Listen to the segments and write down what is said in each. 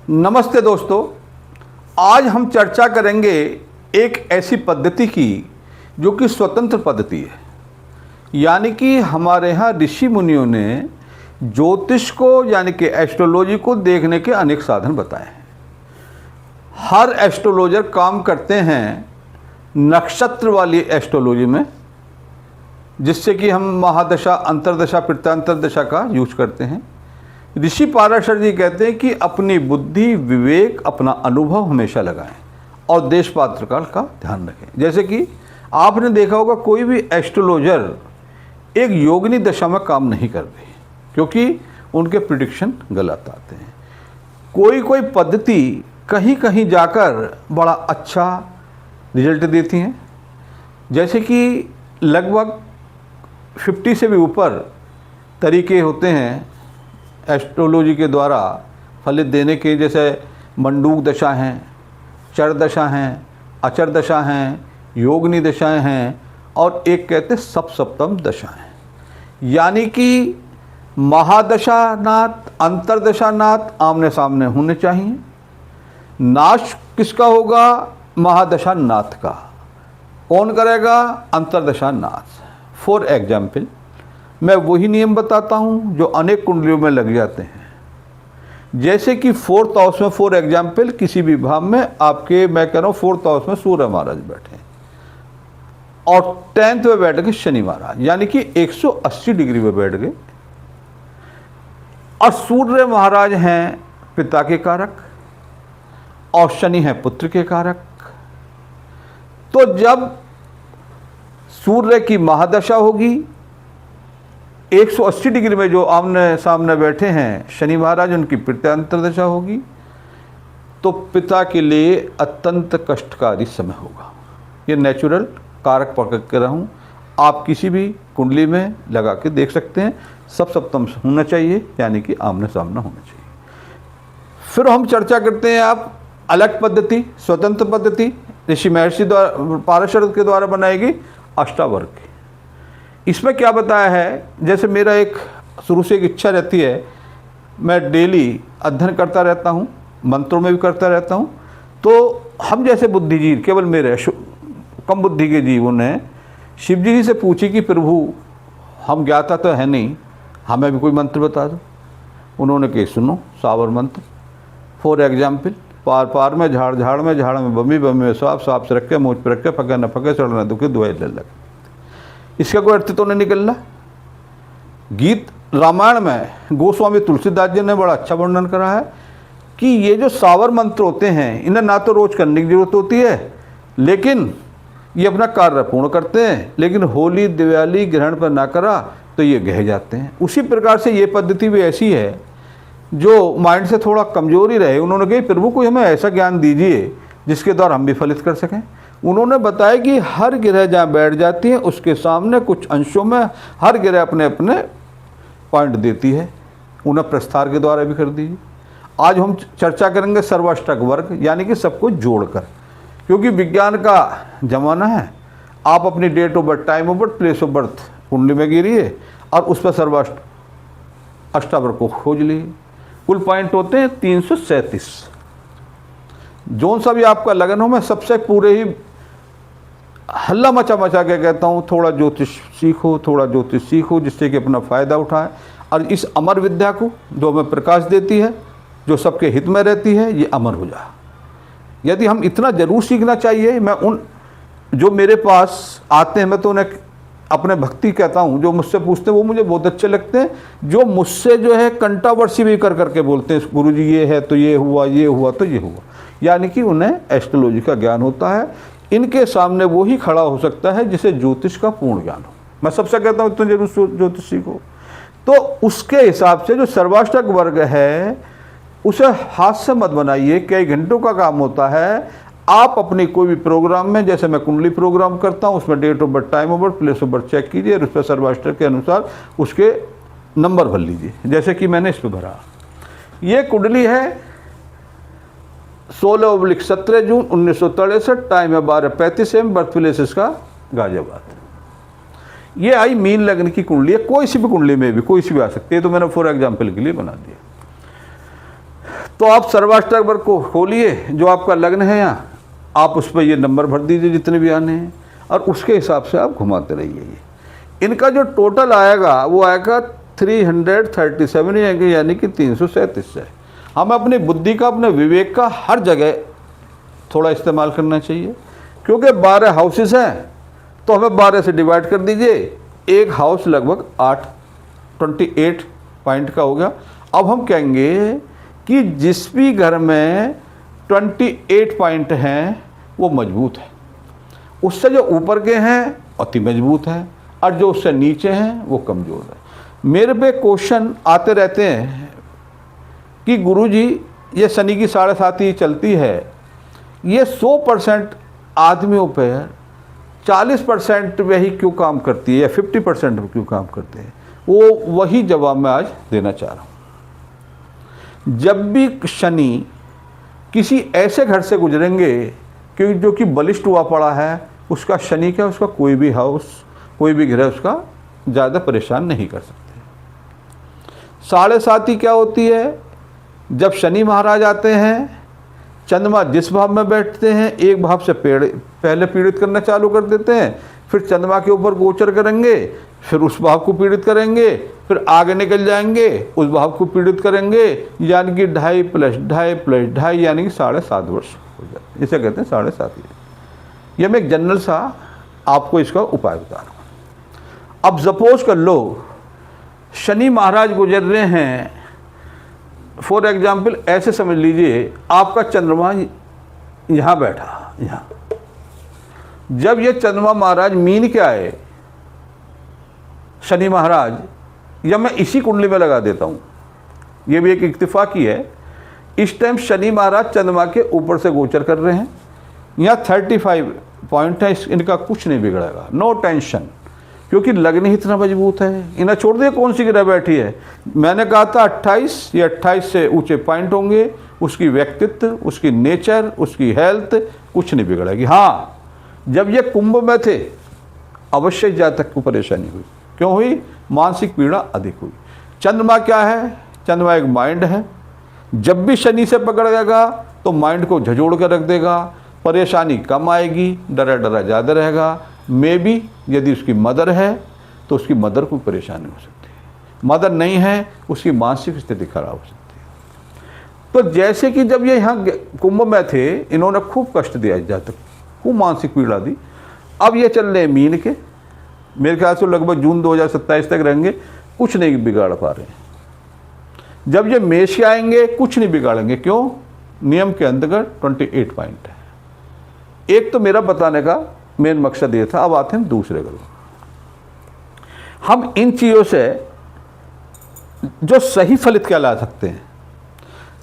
नमस्ते दोस्तों, आज हम चर्चा करेंगे एक ऐसी पद्धति की जो कि स्वतंत्र पद्धति है। यानी कि हमारे यहाँ ऋषि मुनियों ने ज्योतिष को यानी कि एस्ट्रोलॉजी को देखने के अनेक साधन बताए हैं। हर एस्ट्रोलॉजर काम करते हैं नक्षत्र वाली एस्ट्रोलॉजी में, जिससे कि हम महादशा, अंतरदशा, प्रत्यांतर दशा का यूज करते हैं। ऋषि पाराशर जी कहते हैं कि अपनी बुद्धि, विवेक, अपना अनुभव हमेशा लगाएं और देश पात्र काल का ध्यान रखें। जैसे कि आपने देखा होगा, कोई भी एस्ट्रोलॉजर एक योगिनी दशा में काम नहीं करते क्योंकि उनके प्रिडिक्शन गलत आते हैं। कोई पद्धति कहीं कहीं जाकर बड़ा अच्छा रिजल्ट देती हैं। जैसे कि लगभग 50 से भी ऊपर तरीके होते हैं एस्ट्रोलॉजी के द्वारा फलित देने के। जैसे मंडूक दशा हैं, चर दशा हैं, अचर दशा हैं, योगिनी दशाएं हैं और एक कहते हैं सप्तम दशा हैं। यानी कि महादशा नाथ, अंतरदशा नाथ आमने सामने होने चाहिए। नाश किसका होगा? महादशा नाथ का। कौन करेगा? अंतरदशा नाथ। फॉर एग्जाम्पल मैं वही नियम बताता हूँ जो अनेक कुंडलियों में लग जाते हैं। जैसे कि 4th हाउस में फॉर एग्जाम्पल किसी भी भाव में आपके, मैं कह रहा हूँ 4th हाउस में सूर्य महाराज बैठे और 10th में बैठ गए शनि महाराज, यानी कि 180 डिग्री में बैठ गए। और सूर्य महाराज हैं पिता के कारक और शनि है पुत्र के कारक। तो जब सूर्य की महादशा होगी, 180 डिग्री में जो आमने सामने बैठे हैं शनि महाराज, उनकी प्रत्यांतर दशा होगी, तो पिता के लिए अत्यंत कष्टकारी समय होगा। ये नेचुरल कारक पकड़ के रहूँ, आप किसी भी कुंडली में लगा के देख सकते हैं। सप्तम होना चाहिए, यानी कि आमने सामने होना चाहिए। फिर हम चर्चा करते हैं आप अलग पद्धति, स्वतंत्र पद्धति ऋषि महर्षि द्वारा, पाराशर के द्वारा बनाई गई अष्टावर्ग की। इसमें क्या बताया है? जैसे मेरा एक शुरू से एक इच्छा रहती है, मैं डेली अध्ययन करता रहता हूँ, मंत्रों में भी करता रहता हूँ। तो हम जैसे बुद्धिजीव, केवल मेरे कम बुद्धि के जीवों ने शिव जी से पूछी कि प्रभु हम ज्ञाता तो है नहीं, हमें भी कोई मंत्र बता दो। उन्होंने कहा सुनो सावर मंत्र। फॉर एग्जाम्पल, पार पार में, झाड़ झाड़ में, झाड़ में बमी, बमी में सांप, सांप से रखे, मूछ पर रखे, फके न फके, चढ़ना दुखे, दुआई ले लगे। इसका कोई अर्थ तो नहीं निकलना। गीत रामायण में गोस्वामी तुलसीदास जी ने बड़ा अच्छा वर्णन करा है कि ये जो सावर मंत्र होते हैं, इन्हें ना तो रोज करने की जरूरत होती है, लेकिन ये अपना कार्य पूर्ण करते हैं। लेकिन होली, दिवाली, ग्रहण पर ना करा तो ये गह जाते हैं। उसी प्रकार से ये पद्धति भी ऐसी है जो माइंड से थोड़ा कमजोरी रहे। उन्होंने कहा प्रभु कोई हमें ऐसा ज्ञान दीजिए जिसके द्वारा हम भी फलित कर सकें। उन्होंने बताया कि हर ग्रह जहाँ बैठ जाती है उसके सामने कुछ अंशों में हर ग्रह अपने अपने पॉइंट देती है, उन्हें प्रस्तार के द्वारा भी कर दीजिए। आज हम चर्चा करेंगे सर्वाष्टक वर्ग, यानी कि सबको जोड़कर, क्योंकि विज्ञान का जमाना है। आप अपनी date of birth, time of birth, place of birth कुंडली में गिरिए और उस पर अष्टावर्ग को खोज लीजिए। कुल पॉइंट होते हैं 337। जोन सा भी आपका लगन हो, मैं सबसे पूरे ही हल्ला मचा के कहता हूँ थोड़ा ज्योतिष सीखो, थोड़ा ज्योतिष सीखो, जिससे कि अपना फ़ायदा उठाएं। और इस अमर विद्या को जो हमें प्रकाश देती है, जो सबके हित में रहती है, ये अमर हो जाए। यदि हम इतना ज़रूर सीखना चाहिए। मैं उन जो मेरे पास आते हैं, मैं तो उन्हें अपने भक्ति कहता हूँ, जो मुझसे पूछते हैं वो मुझे बहुत अच्छे लगते हैं। जो मुझसे जो है कंट्रोवर्सी भी कर करके बोलते हैं, गुरुजी ये है तो ये हुआ, ये हुआ तो ये हुआ, यानी कि उन्हें एस्ट्रोलॉजी का ज्ञान होता है। इनके सामने वो ही खड़ा हो सकता है जिसे ज्योतिष का पूर्ण ज्ञान हो। मैं सबसे कहता हूँ इतना जरूर ज्योतिष सीखो। तो उसके हिसाब से जो सर्वाष्टक वर्ग है उसे हाथ से मत बनाइए, कई घंटों का काम होता है। आप अपनी कोई भी प्रोग्राम में, जैसे मैं कुंडली प्रोग्राम करता हूँ, उसमें date of birth, time of birth, place of birth check कीजिए और उस पर सर्वाष्टक के अनुसार उसके नंबर भर लीजिए। जैसे कि मैंने इस पर भरा, ये कुंडली है 16/17 जून 1963, टाइम है 12:35 AM, बर्थ प्लेस इसका गाजियाबाद। ये आई मीन लग्न की कुंडली है। कोई सी भी कुंडली में भी कोई सी भी आ सकती है, तो मैंने फॉर एग्जाम्पल के लिए बना दिया। तो आप सर्वाष्टक वर्ग को खोलिए, जो आपका लग्न है यहाँ, आप उस पर ये नंबर भर दीजिए जितने भी आने हैं, और उसके हिसाब से आप घुमाते रहिए। ये इनका जो टोटल आएगा वो आएगा 337 यानी कि 337 है। हमें अपनी बुद्धि का, अपने विवेक का हर जगह थोड़ा इस्तेमाल करना चाहिए, क्योंकि 12 हाउसेस हैं तो हमें 12 से डिवाइड कर दीजिए, एक हाउस लगभग 28 पॉइंट का हो गया। अब हम कहेंगे कि जिस भी घर में 28 पॉइंट हैं वो मजबूत है, उससे जो ऊपर के हैं अति मजबूत है, और जो उससे नीचे हैं वो कमज़ोर है। मेरे पे क्वेश्चन आते रहते हैं कि गुरुजी ये शनि की 7.5 चलती है, ये 100% आदमियों पर 40% में ही क्यों काम करती है या 50% में क्यों काम करते हैं? वो वही जवाब मैं आज देना चाह रहा हूँ। जब भी शनि किसी ऐसे घर से गुजरेंगे कि जो कि बलिष्ठ हुआ पड़ा है, उसका शनि क्या, उसका कोई भी हाउस, कोई भी ग्रह उसका ज़्यादा परेशान नहीं कर सकते। 7.5 क्या होती है? जब शनि महाराज आते हैं, चंद्रमा जिस भाव में बैठते हैं, एक भाव से पहले पीड़ित करना चालू कर देते हैं, फिर चंद्रमा के ऊपर गोचर करेंगे, फिर उस भाव को पीड़ित करेंगे, फिर आगे निकल जाएंगे, उस भाव को पीड़ित करेंगे, यानी कि 2.5 + 2.5 + 2.5 यानी कि 7.5 वर्ष हो जाते हैं। इसे कहते हैं 7.5। ये मैं एक जनरल सा आपको इसका उपाय बता रहा हूँ। अब सपोज कर लो शनि महाराज गुजर रहे हैं, फॉर एग्जाम्पल ऐसे समझ लीजिए आपका चंद्रमा यहाँ बैठा, यहाँ। जब ये चंद्रमा महाराज मीन के आए, शनि महाराज, या मैं इसी कुंडली में लगा देता हूँ, ये भी एक इत्तेफाकी है, इस टाइम शनि महाराज चंद्रमा के ऊपर से गोचर कर रहे हैं। यहाँ 35 पॉइंट है, इनका कुछ नहीं बिगड़ेगा, नो टेंशन, क्योंकि लग्न ही इतना मजबूत है। इन्हें छोड़ दिए कौन सी ग्रह बैठी है, मैंने कहा था 28 या 28 से ऊंचे पॉइंट होंगे, उसकी व्यक्तित्व, उसकी नेचर, उसकी हेल्थ कुछ नहीं बिगड़ेगी। हाँ, जब ये कुंभ में थे अवश्य जातक को परेशानी हुई। क्यों हुई? मानसिक पीड़ा अधिक हुई। चंद्रमा क्या है? चंद्रमा एक माइंड है, जब भी शनि से पकड़ेगा तो माइंड को झंझोड़ कर रख देगा, परेशानी कम आएगी, डरा डरा ज़्यादा रहेगा। मे बी यदि उसकी मदर है तो उसकी मदर को परेशानी हो सकती है, मदर नहीं है उसकी मानसिक स्थिति खराब हो सकती है। तो जैसे कि जब ये यहाँ कुंभ में थे, इन्होंने खूब कष्ट दिया जातक, खूब मानसिक पीड़ा दी। अब ये चल रहे मीन के, मेरे ख्याल से लगभग जून 2027 तक रहेंगे, कुछ नहीं बिगाड़ पा रहे हैं। जब ये मेष के आएंगे कुछ नहीं बिगाड़ेंगे। क्यों? नियम के अंतर्गत 28 पॉइंट है। एक तो मेरा बताने का मेन मकसद ये था। अब आते हैं दूसरे ग्रह। हम इन चीज़ों से जो सही फलित क्या ला सकते हैं,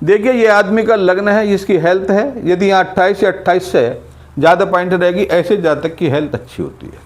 देखिए ये आदमी का लग्न है, इसकी हेल्थ है, यदि यहाँ 28 या 28 से ज़्यादा पॉइंट रहेगी, ऐसे जातक की हेल्थ अच्छी होती है।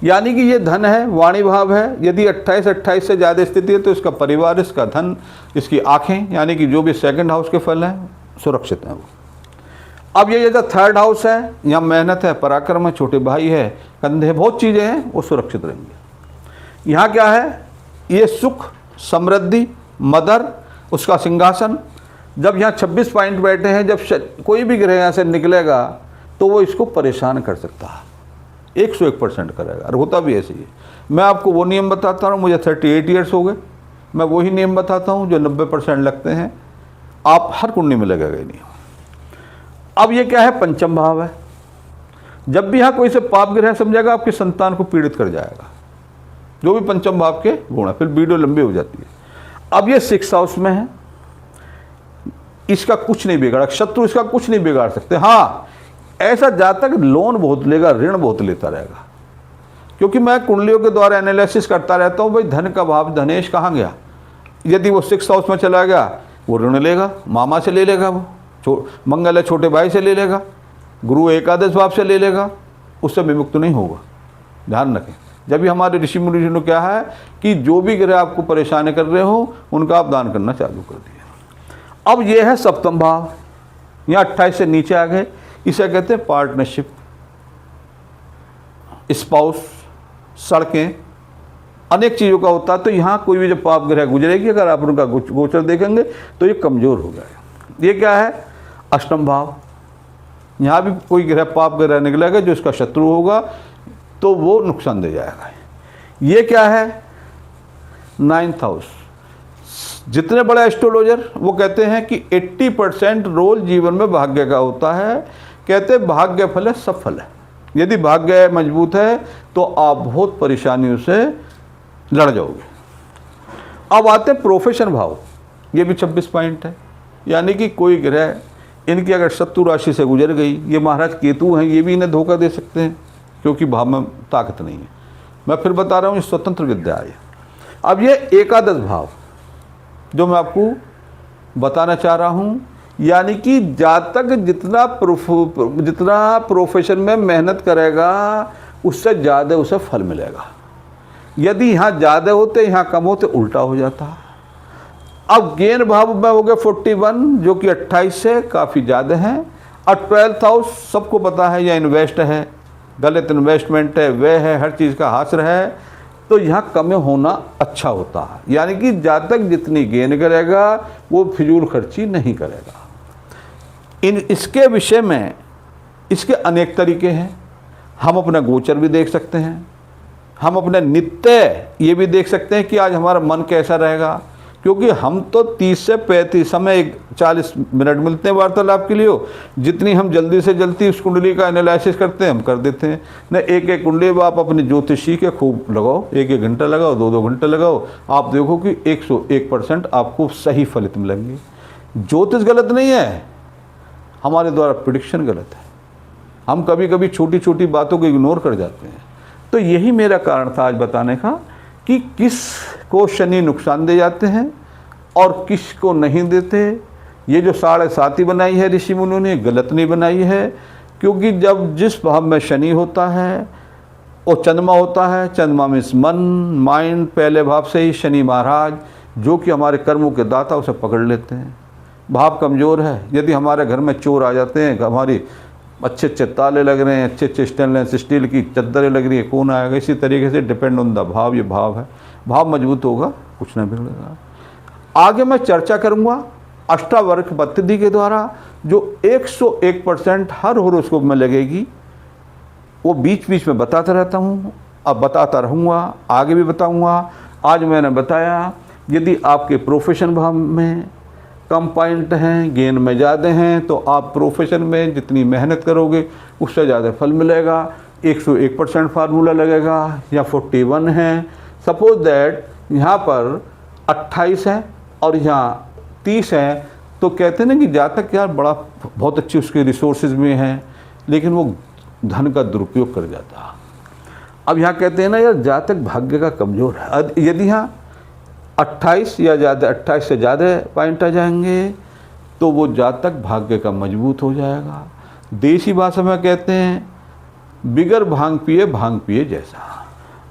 यानी कि ये धन है, वाणी भाव है, यदि 28 से ज़्यादा स्थिति है तो इसका परिवार, इसका धन, इसकी आँखें, यानी कि जो भी सेकंड हाउस के फल हैं सुरक्षित हैं वो। अब ये जैसा 3rd हाउस है, यहाँ मेहनत है, पराक्रम है, छोटे भाई है, कंधे, बहुत चीज़ें हैं, वो सुरक्षित रहेंगे। यहाँ क्या है? ये सुख, समृद्धि, मदर, उसका सिंहासन। जब यहाँ 26 पॉइंट बैठे हैं, जब कोई भी ग्रह यहाँ से निकलेगा तो वो इसको परेशान कर सकता है, 101% करेगा, और होता भी ऐसे ही है। मैं आपको वो नियम बताता हूँ, मुझे 38 ईयर्स हो गए, मैं वही नियम बताता हूँ जो 90% लगते हैं, आप हर कुंडली में लगेगा ही नहीं। अब ये क्या है? पंचम भाव है। जब भी यहाँ कोई से पाप ग्रह समझेगा, आपकी संतान को पीड़ित कर जाएगा, जो भी पंचम भाव के गुण है, फिर वीडियो लंबी हो जाती है। अब ये 6th हाउस में है, इसका कुछ नहीं बिगाड़ा, शत्रु इसका कुछ नहीं बिगाड़ सकते। हाँ, ऐसा जातक लोन बहुत लेगा, ऋण बहुत लेता रहेगा, क्योंकि मैं कुंडलियों के द्वारा एनालिसिस करता रहता हूँ, भाई धन का भाव धनेश कहाँ गया। यदि वो 6th हाउस में चला गया, वो ऋण लेगा, मामा से ले लेगा, वो मंगल है छोटे भाई से ले लेगा, गुरु एकादश भाव से ले लेगा, उससे विमुक्त नहीं होगा। ध्यान रखें, जब भी हमारे ऋषि मुनि ने क्या है कि जो भी ग्रह आपको परेशान कर रहे हो उनका आप दान करना चालू कर दिया। अब ये है 7म भाव, यहाँ 28 से नीचे आ गए, इसे कहते हैं पार्टनरशिप, स्पाउस, सड़कें, अनेक चीज़ों का होता है। तो यहाँ कोई भी जब पाप ग्रह गुजरेगी, अगर आप उनका गोचर देखेंगे तो ये कमज़ोर हो जाएगा। ये क्या है? अष्टम भाव। यहाँ भी कोई ग्रह पाप ग्रह निकलेगा जो इसका शत्रु होगा तो वो नुकसान दे जाएगा। ये क्या है? 9th house. जितने बड़े एस्ट्रोलॉजर वो कहते हैं कि 80% रोल जीवन में भाग्य का होता है। कहते हैं भाग्य फल है सफल है। यदि भाग्य मजबूत है तो आप बहुत परेशानियों से लड़ जाओगे। अब आते हैं प्रोफेशन भाव। ये भी 26 पॉइंट है। यानी कि कोई ग्रह इनकी अगर शत्रु राशि से गुजर गई, ये महाराज केतु हैं, ये भी इन्हें धोखा दे सकते हैं क्योंकि भाव में ताकत नहीं है। मैं फिर बता रहा हूँ, ये स्वतंत्र विद्या है। अब ये एकादश भाव जो मैं आपको बताना चाह रहा हूँ, यानी कि जातक जितना प्रोफेशन में मेहनत करेगा उससे ज़्यादा उसे फल मिलेगा। यदि यहाँ ज़्यादा होते यहाँ कम होते उल्टा हो जाता। अब गेन भाव में हो गए 41 जो कि 28 से काफ़ी ज़्यादा हैं। और 12th हाउस सबको पता है, यह इन्वेस्ट है, गलत इन्वेस्टमेंट है, वह है, हर चीज़ का हासिल है, तो यहाँ कम होना अच्छा होता है। यानी कि जातक जितनी गेन करेगा वो फिजूल खर्ची नहीं करेगा। इसके विषय में इसके अनेक तरीके हैं। हम अपना गोचर भी देख सकते हैं, हम अपने नित्य ये भी देख सकते हैं कि आज हमारा मन कैसा रहेगा, क्योंकि हम तो 30 से 35 समय 40 मिनट मिलते हैं वार्तालाप के लिए। जितनी हम जल्दी से जल्दी उस कुंडली का एनालिसिस करते हैं हम कर देते हैं न। एक एक कुंडली आप अपनी ज्योतिषी के खूब लगाओ, 1-1 घंटा लगाओ, 2-2 घंटे लगाओ, आप देखो कि 101% आपको सही फलित मिलेंगे। ज्योतिष गलत नहीं है, हमारे द्वारा प्रिडिक्शन गलत है। हम कभी कभी छोटी छोटी बातों को इग्नोर कर जाते हैं। तो यही मेरा कारण था आज बताने का कि किस को शनि नुकसान दे जाते हैं और किस को नहीं देते। ये जो 7.5 बनाई है ऋषि मुनियों ने गलत नहीं बनाई है, क्योंकि जब जिस भाव में शनि होता है और चंद्रमा होता है, चंद्रमा में मन माइंड पहले भाव से ही शनि महाराज जो कि हमारे कर्मों के दाता उसे पकड़ लेते हैं। भाव कमज़ोर है, यदि हमारे घर में चोर आ जाते हैं, हमारी अच्छे अच्छे ताले लग रहे हैं, अच्छे अच्छे स्टेनलेस स्टील की चद्दरें लग रही है, कौन आएगा? इसी तरीके से डिपेंड ऑन द भाव। ये भाव है, भाव मजबूत होगा कुछ नहीं बिगड़ेगा। आगे मैं चर्चा करूंगा अष्टावर्ग पद्धति के द्वारा जो 101% हर होरोस्कोप में लगेगी। वो बीच बीच में बताता रहता हूँ, अब बताता रहूँगा, आगे भी बताऊँगा। आज मैंने बताया यदि आपके प्रोफेशन भाव में कम पॉइंट हैं, गेन में ज़्यादा हैं, तो आप प्रोफेशन में जितनी मेहनत करोगे उससे ज़्यादा फल मिलेगा। 101% फार्मूला लगेगा या 41 है। सपोज दैट यहाँ पर 28 है और यहाँ 30 है, तो कहते हैं ना कि जातक यार बड़ा बहुत अच्छी उसके रिसोर्सेज में हैं, लेकिन वो धन का दुरुपयोग कर जाता। अब यहाँ कहते हैं ना यार जातक भाग्य का कमज़ोर है। यदि यहाँ 28 या ज़्यादा 28 से ज़्यादा पॉइंट आ जाएंगे तो वो जातक भाग्य का मजबूत हो जाएगा। देसी भाषा में कहते हैं बिगर भांग पिए जैसा।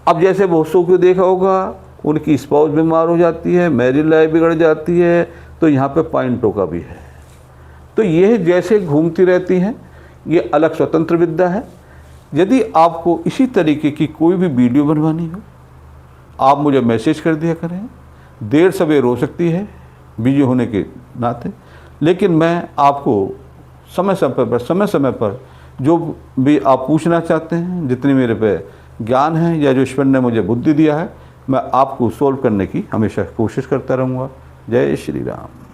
अब जैसे बहुतों को देखा होगा उनकी स्पाउस बीमार हो जाती है, मैरिज लाइफ बिगड़ जाती है, तो यहाँ पे पॉइंटों का भी है। तो ये जैसे घूमती रहती हैं, ये अलग स्वतंत्र विद्या है। यदि आपको इसी तरीके की कोई भी वीडियो बनवानी हो आप मुझे मैसेज कर दिया करें। देर सवेर हो सकती है बिजी होने के नाते, लेकिन मैं आपको समय समय पर जो भी आप पूछना चाहते हैं, जितनी मेरे पे ज्ञान है या जो ईश्वर ने मुझे बुद्धि दिया है, मैं आपको सोल्व करने की हमेशा कोशिश करता रहूँगा। जय श्री राम।